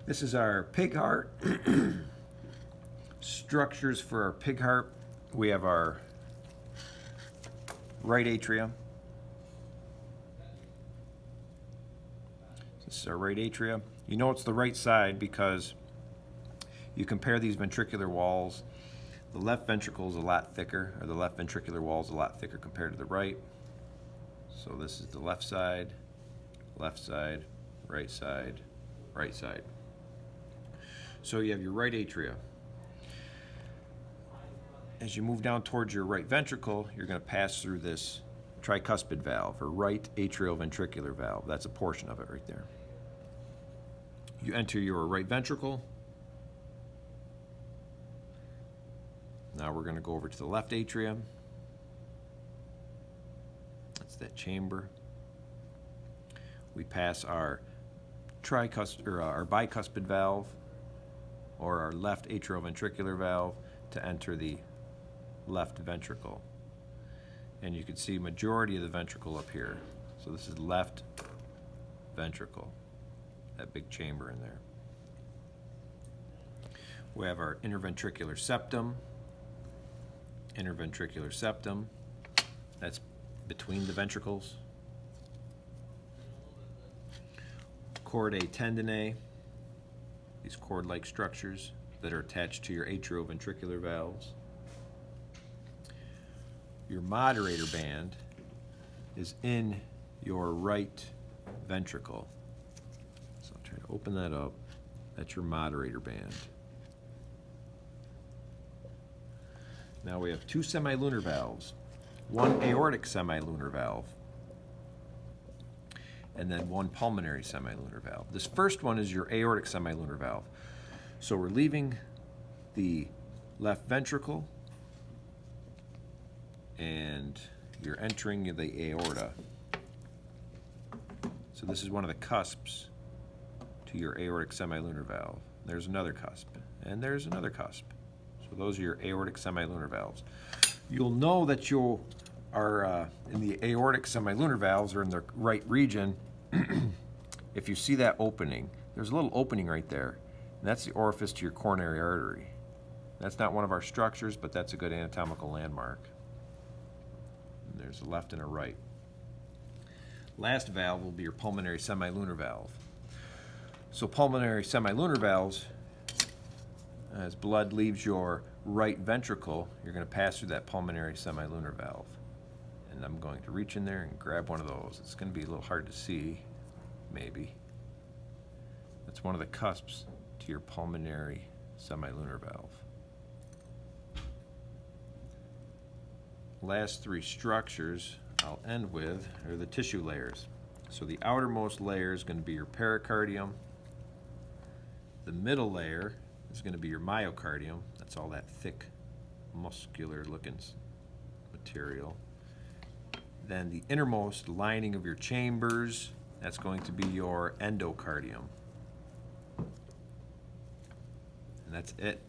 This is our pig heart. Structures for our pig heart. We have our right atrium. This is our right atrium. You know it's the right side because you compare these ventricular walls. The left ventricle is a lot thicker, or the left ventricular wall is a lot thicker compared to the right. So this is the left side, right side, right side. So you have your right atria. As you move down towards your right ventricle, you're going to pass through this tricuspid valve, or right atrioventricular valve. That's a portion of it right there. You enter your right ventricle. Now we're going to go over to the left atrium. That's that chamber. We pass our our bicuspid valve, or our left atrioventricular valve, to enter the left ventricle. And you can see majority of the ventricle up here. So this is left ventricle, that big chamber in there. We have our interventricular septum. Interventricular septum, that's between the ventricles. Chordae tendineae, these cord-like structures that are attached to your atrioventricular valves. Your moderator band is in your right ventricle. So I'll try to open that up. That's your moderator band. Now we have two semilunar valves, one aortic semilunar valve, and then one pulmonary semilunar valve. This first one is your aortic semilunar valve. So we're leaving the left ventricle and you're entering the aorta. So this is one of the cusps to your aortic semilunar valve. There's another cusp, and there's another cusp. So those are your aortic semilunar valves. You'll know that you are in the aortic semilunar valves, or in the right region, if you see that opening. There's a little opening right there, and that's the orifice to your coronary artery. That's not one of our structures, but that's a good anatomical landmark. And there's a left and a right. Last valve will be your pulmonary semilunar valve. So pulmonary semilunar valves, as blood leaves your right ventricle, you're going to pass through that pulmonary semilunar valve. And I'm going to reach in there and grab one of those. It's going to be a little hard to see, maybe. That's one of the cusps to your pulmonary semilunar valve. Last three structures I'll end with are the tissue layers. So the outermost layer is going to be your pericardium. The middle layer is going to be your myocardium. That's all that thick, muscular looking material. Then the innermost lining of your chambers, that's going to be your endocardium. And that's it.